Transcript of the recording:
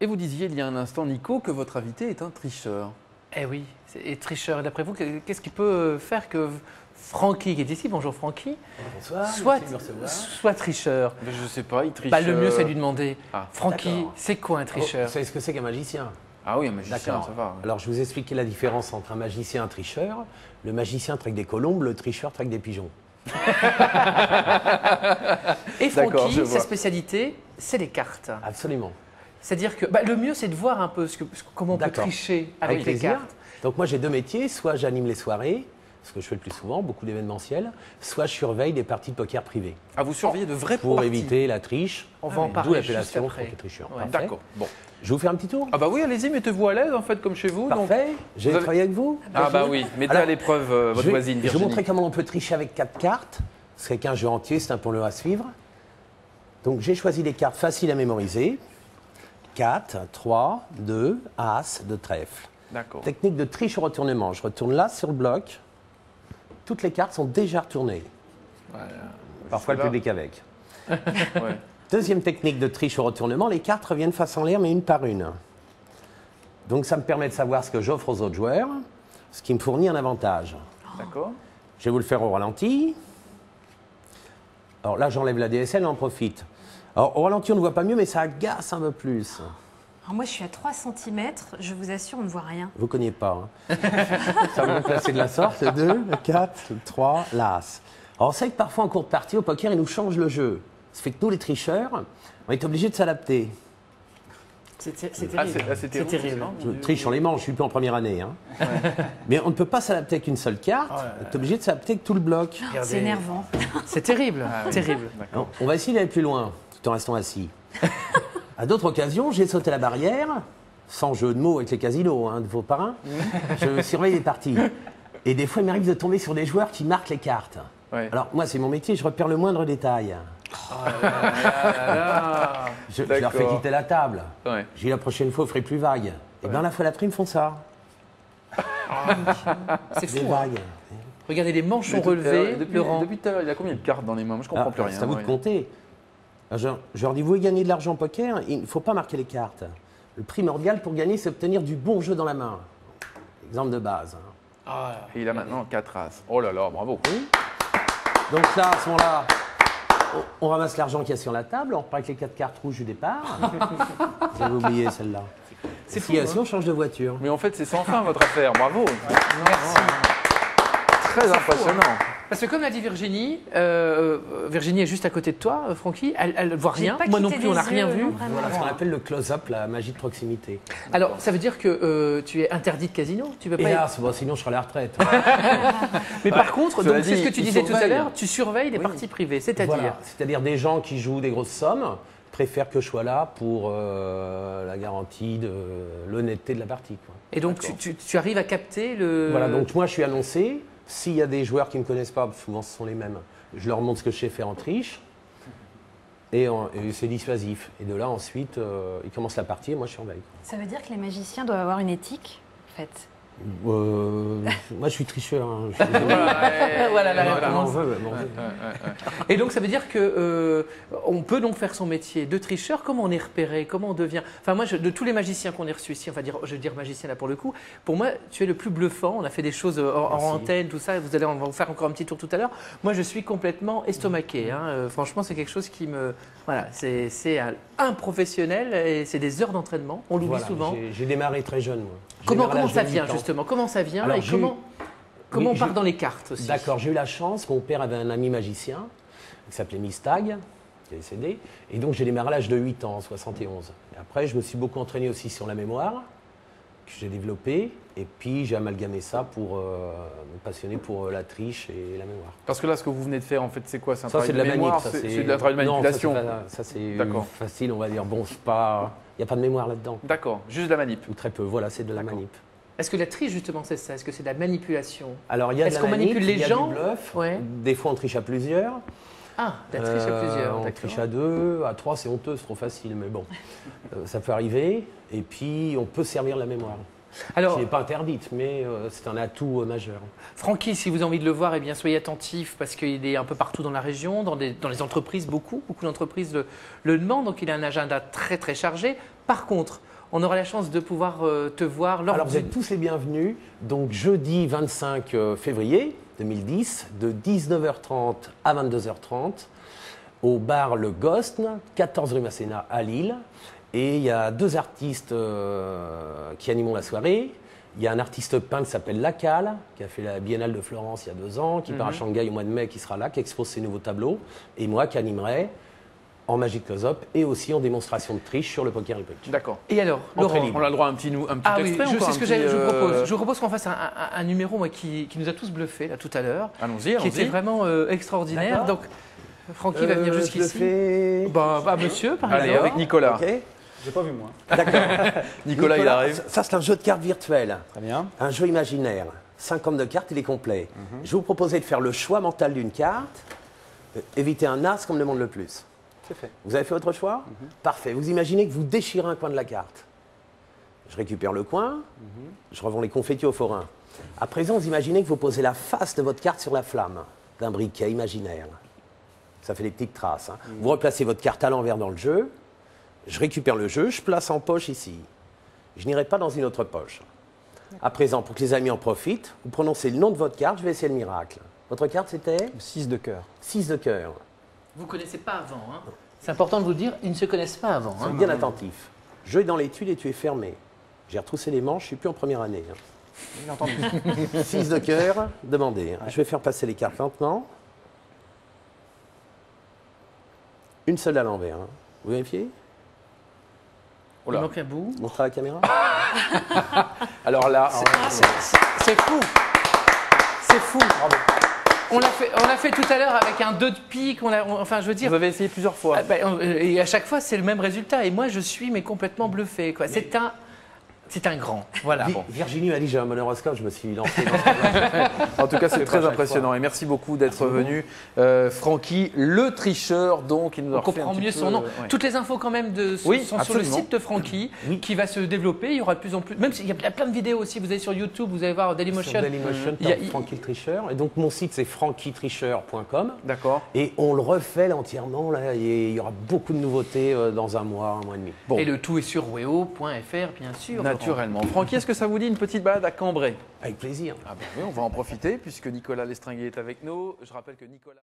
Et vous disiez il y a un instant, Nico, que votre invité est un tricheur. Eh oui, et tricheur. Et d'après vous, qu'est-ce qui peut faire que Francky, qui est ici, bonjour Francky, Bonsoir, soit tricheur? Je ne sais pas, il triche. Bah, le mieux, c'est de lui demander, Ah, Francky, c'est quoi un tricheur? Vous savez ce que c'est qu'un magicien? Ah oui, un magicien, D'accord. ça va. Alors, je vais vous expliquer la différence entre un magicien et un tricheur. Le magicien traque des colombes, le tricheur traque des pigeons. Et D'accord, je Francky, vois. sa spécialité, c'est les cartes. Absolument. C'est-à-dire que le mieux, c'est de voir un peu comment on peut D'accord. tricher avec les plaisir. cartes. Donc, moi, j'ai deux métiers. Soit j'anime les soirées, ce que je fais le plus souvent, beaucoup d'événementiels. Soit je surveille des parties de poker privées. Ah, vous surveillez de vrais Pour parties. éviter la triche. On va en D'où parler juste l'appellation après. Francky tricheur. Ouais. Parfait. D'accord, bon. Je vais vous faire un petit tour. Ah bah oui, allez-y, mettez-vous à l'aise, en fait, comme chez vous. donc. Parfait. J'ai Vous avez- travaillé avec vous. Ah bah oui, mettez Alors, à l'épreuve votre Je vais voisine, vous Virginie. montrer comment on peut tricher avec 4 cartes. C'est qu'un jeu entier, c'est un peu long à suivre. Donc j'ai choisi des cartes faciles à mémoriser. 4, 3, 2, As de trèfle. D'accord. Technique de triche au retournement. Je retourne là sur le bloc. Toutes les cartes sont déjà retournées. Voilà. Parfois le Là. public avec. Ouais. Deuxième technique de triche au retournement, les cartes reviennent face en l'air, mais une par une. Donc ça me permet de savoir ce que j'offre aux autres joueurs, ce qui me fournit un avantage. D'accord. Je vais vous le faire au ralenti. Alors là, j'enlève la DSL, on en profite. Alors au ralenti, on ne voit pas mieux, mais ça agace un peu plus. Alors moi, je suis à 3 cm, je vous assure, on ne voit rien. Vous ne cognez pas. Hein. Ça va vous placer de la sorte. 2, 4, 3, l'As. Alors on sait que parfois en cours de partie, au poker, ils nous changent le jeu. Ça fait que nous, les tricheurs, on est obligés de s'adapter. C'est terrible. Ah, c'est C'est terrible. terrible. non, Je mon Dieu. triche en les manches, je suis plus en première année. Hein. Mais on ne peut pas s'adapter avec une seule carte. On est obligé de s'adapter avec tout le bloc. Regardez. C'est énervant. C'est terrible, Ah oui. terrible. D'accord. Non, on va essayer d'aller plus loin, tout en restant assis. À d'autres occasions, j'ai sauté la barrière, sans jeu de mots avec les casinos de vos parrains. Je surveille les parties. Et des fois, il m'arrive de tomber sur des joueurs qui marquent les cartes. Ouais. Alors, moi, c'est mon métier, je repère le moindre détail. Ah, Je leur fais d'accord. quitter la table. Ouais. J'ai dit la prochaine fois, vous ferez plus vague. Et bien, la fois d'après, ils me font ça. C'est Des fou. hein. vagues. Regardez, les manches sont Mais relevées, depuis, Laurent. depuis tout à l'heure, il a combien de cartes dans les mains? Moi, je comprends Ah, plus rien. c'est à vous de ouais. compter. Je leur dis, vous voulez gagner de l'argent au poker, il ne faut pas marquer les cartes. Le primordial pour gagner, c'est obtenir du bon jeu dans la main. Exemple de base. Hein. Ah, Et il a maintenant 4 As. Oh là là, bravo. Donc là, à ce moment-là, on ramasse l'argent qu'il y a sur la table, on repart avec les 4 cartes rouges du départ. Vous avez oublié celle-là. C'est fou, Si, hein. si on change de voiture. Mais en fait, c'est sans fin votre affaire. Bravo. Très impressionnant. Parce que comme l'a dit Virginie, Virginie est juste à côté de toi, Francky, elle ne voit J'ai rien. pas Moi non quitté plus, on n'a les rien yeux, vu. non, vraiment. Voilà ce qu'on appelle le close-up, la magie de proximité. Alors, ça veut dire que tu es interdit de casino. Tu peux Et pas. là, bon, sinon je serai à la retraite. Mais par contre, Cela donc c'est dit, ce que tu il disais tout à surveille. l'heure, tu surveilles les parties privées, c'est-à-dire. Voilà. C'est-à-dire des gens qui jouent des grosses sommes préfèrent que je sois là pour la garantie de l'honnêteté de la partie. Quoi. Et donc tu arrives à capter le. Voilà, donc moi je suis annoncé. S'il y a des joueurs qui ne me connaissent pas, souvent ce sont les mêmes, je leur montre ce que je sais faire en triche. Et c'est dissuasif. Et de là ensuite, ils commencent la partie et moi je surveille. Ça veut dire que les magiciens doivent avoir une éthique, en fait. Moi je suis tricheur. Hein. Je suis désolé. Voilà la Ah, réponse. on veut, on veut. Et donc ça veut dire que on peut donc faire son métier de tricheur. Comment on est repéré? Comment on devient? Enfin moi, de tous les magiciens qu'on a reçus ici, je vais dire magicien là pour le coup. Pour moi, tu es le plus bluffant. On a fait des choses en Merci. antenne, tout ça. On va vous faire encore un petit tour tout à l'heure. Moi, je suis complètement estomaqué. Hein. Franchement, c'est quelque chose qui me, voilà, c'est un professionnel et c'est des heures d'entraînement. On l'oublie Voilà, souvent. j'ai démarré très jeune. Moi. J'ai Comment démarré à l'âge ça de vient 8 ans. justement? Comment ça vient Alors, et j'ai comment Oui, on part dans les cartes aussi? D'accord, j'ai eu la chance, mon père avait un ami magicien qui s'appelait Mistag, qui est décédé, et donc j'ai démarré à l'âge de 8 ans, en 71. Et après, je me suis beaucoup entraîné aussi sur la mémoire, que j'ai développée, et puis j'ai amalgamé ça pour me passionner pour la triche et la mémoire. Parce que là, ce que vous venez de faire, en fait, c'est quoi? C'est un Ça, travail c'est de la mémoire, manip, ça, c'est de la travail de Non, manipulation. ça, c'est D'accord. facile, on va dire. Bon, c'est pas... Il n'y a pas de mémoire là-dedans, D'accord, juste de la manip. ou très peu. Voilà, c'est de la D'accord. manip. Est-ce que la triche justement c'est ça? Est-ce que c'est de la manipulation? Alors, il y a de Est-ce la qu'on manip, manipule les il y a gens? du bluff, Ouais. des fois on triche à plusieurs. Ah, la triche à plusieurs. On d'accord. triche à 2, à 3 c'est honteux, c'est trop facile, mais bon, ça peut arriver. Et puis on peut servir la mémoire. Alors, qui n'est pas interdite, mais c'est un atout majeur. Francky, si vous avez envie de le voir, eh bien, soyez attentifs parce qu'il est un peu partout dans la région, dans les entreprises, beaucoup d'entreprises le demandent, donc il a un agenda très très chargé. Par contre, on aura la chance de pouvoir te voir lors Alors vous êtes tous les bienvenus, donc jeudi 25 février 2010, de 19h30 à 22h30, au bar Le Gosne, 14 rue Masséna à Lille. Et il y a 2 artistes qui animeront la soirée. Il y a un artiste peintre qui s'appelle Lacal, qui a fait la Biennale de Florence il y a 2 ans, qui part à Shanghai au mois de mai, qui sera là, qui expose ses nouveaux tableaux. Et moi qui animerai en Magic Close-Up et aussi en démonstration de triche sur le poker et punch. D'accord. Et alors, Laurent, On a le droit à un petit ah oui, extrait c'est encore, ce que je vous propose. Je vous propose qu'on fasse un numéro moi, qui nous a tous bluffés là tout à l'heure, Allons-y, qui était vraiment extraordinaire. D'accord. Donc, Francky va venir Je le jusqu'ici. fais. Bah, monsieur, par Allez, exemple. avec Nicolas. Ok. J'ai pas vu moi. Nicolas, il arrive. Ça, c'est un jeu de cartes virtuel. Très bien. Un jeu imaginaire. 50 de cartes, il est complet. Je vais vous proposer de faire le choix mental d'une carte. Éviter un as comme demande le plus. C'est fait. Vous avez fait votre choix Parfait. Vous imaginez que vous déchirez un coin de la carte. Je récupère le coin, je revends les confettis au forain. À présent, vous imaginez que vous posez la face de votre carte sur la flamme d'un briquet imaginaire. Ça fait des petites traces. Hein. Vous replacez votre carte à l'envers dans le jeu. Je récupère le jeu, je place en poche ici. Je n'irai pas dans une autre poche. À présent, pour que les amis en profitent, vous prononcez le nom de votre carte, je vais essayer le miracle. Votre carte, c'était Le 6 de cœur. 6 de cœur. Vous ne connaissez pas avant. Hein. C'est important de vous dire, ils ne se connaissent pas avant. Hein. Soyez bien attentif. Jeu est dans l'étude et tu es fermé. J'ai retroussé les manches, je ne suis plus en première année. Hein. J'ai entendu. 6 de cœur, demandez. Hein. Je vais faire passer les cartes lentement. Une seule à l'envers. Hein. Vous vérifiez? Oh Il là. manque un bout. Montrez à la caméra. Alors là, C'est fou. C'est fou. On l'a fait tout à l'heure avec un 2 de pique. Enfin, je veux dire. vous avez essayé plusieurs fois. Et à chaque fois, c'est le même résultat. Et moi, je suis complètement bluffé. Quoi. C'est un grand. Voilà. Virginie m'a dit j'ai un bon horoscope, je me suis lancé dans ce En tout cas, c'est pas très chaque impressionnant. Et merci beaucoup d'être venu. Francky, le tricheur, donc, il nous a On refait comprend un petit mieux peu, son nom. ouais. Toutes les infos quand même Oui, sont sur le absolument. site de Francky, qui va se développer. Il y aura de plus en plus. Même s'il y a plein de vidéos aussi. Vous allez sur YouTube, vous allez voir Dailymotion. Sur Dailymotion, Il y a- Francky le tricheur. Et donc mon site c'est frankytricheur.com. D'accord. Et on le refait là, entièrement là, et il y aura beaucoup de nouveautés dans un mois et demi. Bon. Et le tout est sur weo.fr, bien sûr. Naturellement. Francky, est-ce que ça vous dit une petite balade à Cambrai? Avec plaisir. Ah ben oui, on va en profiter puisque Nicolas Lestringuet est avec nous. Je rappelle que Nicolas...